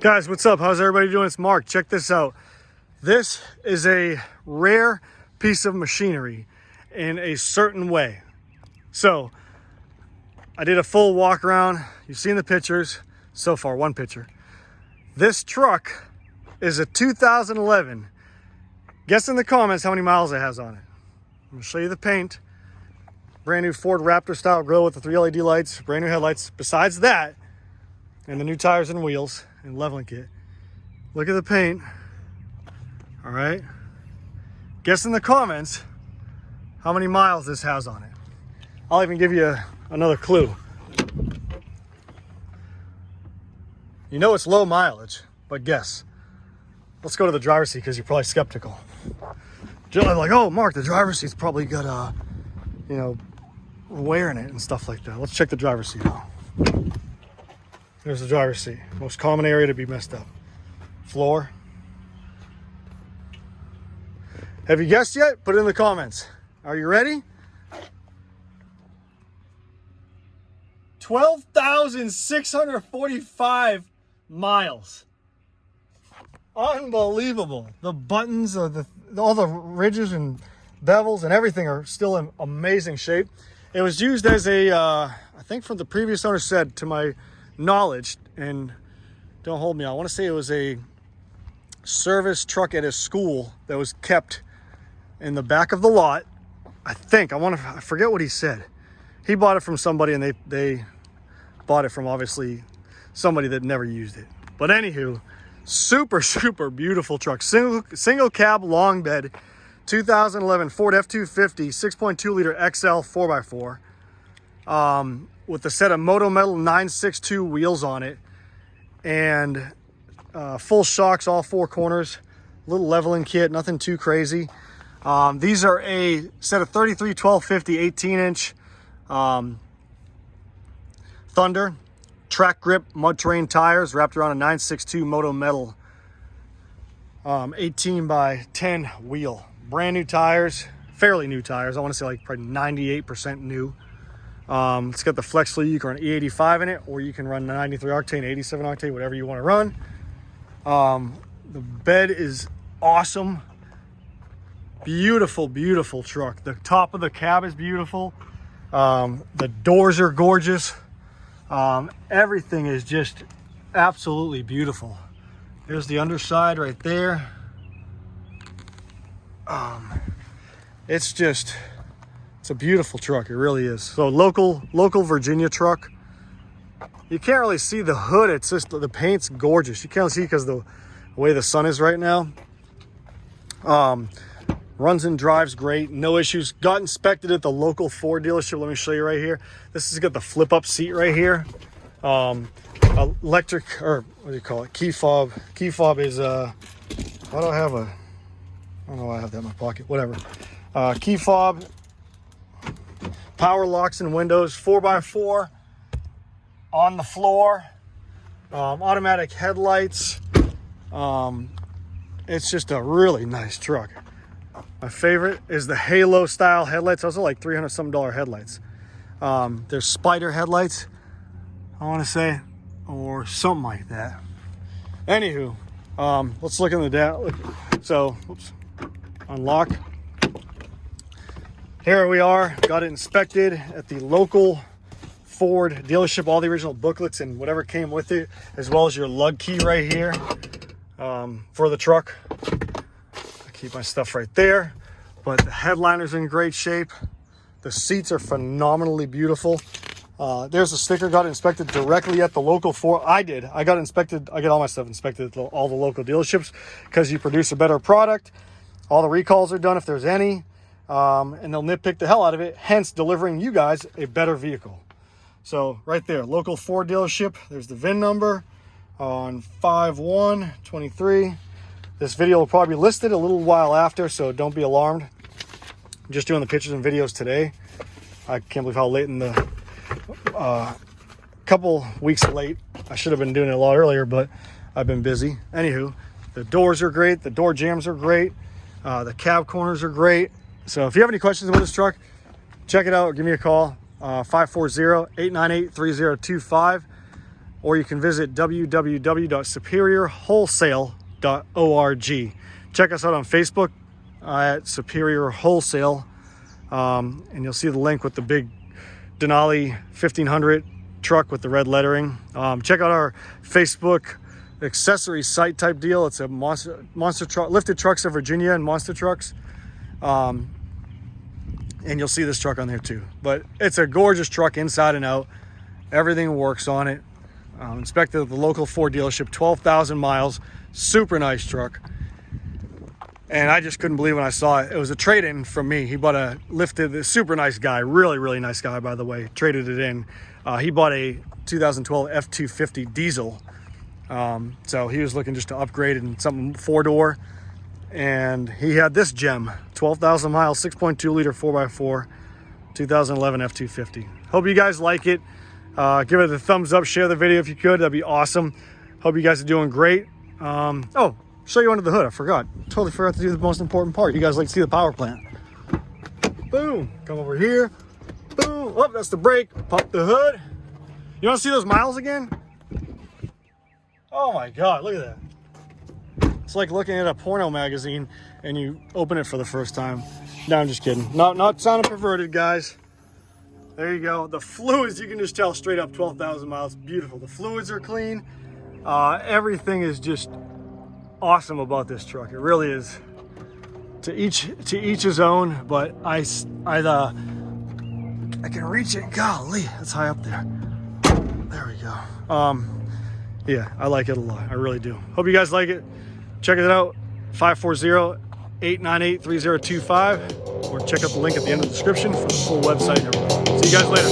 Guys, what's up? How's everybody doing? It's Mark. Check this out. This is a rare piece of machinery in a certain way. So I did a full walk around. You've seen the pictures so far, one picture. This truck is a 2011. Guess in the comments how many miles it has on it. I'm gonna show you the paint. Brand new Ford Raptor style grille with the 3 LED lights, brand new headlights. Besides that, and the new tires and wheels and leveling kit. Look at the paint. All right. Guess in the comments how many miles this has on it. I'll even give you another clue. You know it's low mileage, but guess. Let's go to the driver's seat because you're probably skeptical. You're like, oh, Mark, the driver's seat's probably got, wear in it and stuff like that. Let's check the driver's seat out. There's the driver's seat. Most common area to be messed up. Floor. Have you guessed yet? Put it in the comments. Are you ready? 12,645 miles. Unbelievable. The buttons, all the ridges and bevels and everything are still in amazing shape. It was used as a, I think from the previous owner said, to my knowledge, and don't hold me, I want to say it was a service truck at his school that was kept in the back of the lot. I forget what he said. He bought it from somebody, and they bought it from obviously somebody that never used it. But anywho, super beautiful truck. Single cab long bed, 2011 Ford F-250 6.2 liter XL 4x4 with a set of Moto Metal 962 wheels on it, and full shocks all four corners, little leveling kit, nothing too crazy. These are a set of 33 1250 18-inch Thunder track grip mud terrain tires wrapped around a 962 Moto Metal 18 by 10 wheel. Brand new tires, fairly new tires. I want to say like probably 98% new. It's got the flex fuel. You can run E85 in it, or you can run 93 octane, 87 octane, whatever you want to run. The bed is awesome. Beautiful truck. The top of the cab is beautiful. The doors are gorgeous. Everything is just absolutely beautiful. There's the underside right there. It's a beautiful truck. It really is. So local Virginia truck. You can't really see the hood. It's just the paint's gorgeous. You can't see because the way the sun is right now. Runs and drives great, no issues. Got inspected at the local Ford dealership. Let me show you right here. This has got the flip up seat right here. Electric, or what do you call it? Key fob. Key fob is I don't know why I have that in my pocket. Whatever. Key fob. Power locks and windows. 4x4 on the floor. Automatic headlights. It's just a really nice truck. My favorite is the Halo style headlights. Those are like $300 some headlights. They're spider headlights, I want to say, or something like that. Anywho, let's look in the down. So, oops, unlock. Here we are. Got it inspected at the local Ford dealership. All the original booklets and whatever came with it, as well as your lug key right here for the truck. Keep my stuff right there, but the headliner's in great shape. The seats are phenomenally beautiful. There's a sticker. Got it inspected directly at the local Ford. I got inspected. I get all my stuff inspected at all the local dealerships because you produce a better product. All the recalls are done if there's any, and they'll nitpick the hell out of it, hence delivering you guys a better vehicle. So right there, local Ford dealership. There's the VIN number on 5/1/23. This video will probably be listed a little while after, so don't be alarmed. I'm just doing the pictures and videos today. I can't believe how late in the couple weeks late. I should have been doing it a lot earlier, but I've been busy. Anywho, the doors are great. The door jambs are great. The cab corners are great. So if you have any questions about this truck, check it out or give me a call. 540-898-3025. or you can visit www.superiorwholesale.org. Check us out on Facebook at Superior Wholesale, and you'll see the link with the big Denali 1500 truck with the red lettering. Check out our Facebook accessory site type deal. It's a monster truck, lifted trucks of Virginia and monster trucks. And you'll see this truck on there too. But it's a gorgeous truck inside and out. Everything works on it. Inspected at the local Ford dealership, 12,000 miles, super nice truck. And I just couldn't believe when I saw it. It was a trade-in from me. He bought a lifted, super nice guy, really, really nice guy, by the way, traded it in. He bought a 2012 F-250 diesel. So he was looking just to upgrade it in something 4-door. And he had this gem, 12,000 miles, 6.2 liter 4x4, 2011 F-250. Hope you guys like it. Give it a thumbs up, share the video if you could. That'd be awesome. Hope you guys are doing great. Oh, show you under the hood. I forgot. Totally forgot to do the most important part. You guys like to see the power plant. Boom. Come over here. Boom. Oh, that's the brake. Pop the hood. You want to see those miles again? Oh my God, look at that. It's like looking at a porno magazine and you open it for the first time. No, I'm just kidding. Not sounding perverted, guys. There you go. The fluids, you can just tell straight up 12,000 miles. Beautiful. The fluids are clean. Everything is just awesome about this truck. It really is. To each his own, but I can reach it. Golly, that's high up there. There we go. Yeah, I like it a lot. I really do. Hope you guys like it. Check it out, 540-898-3025, or check out the link at the end of the description for the full website and everything. See you guys later.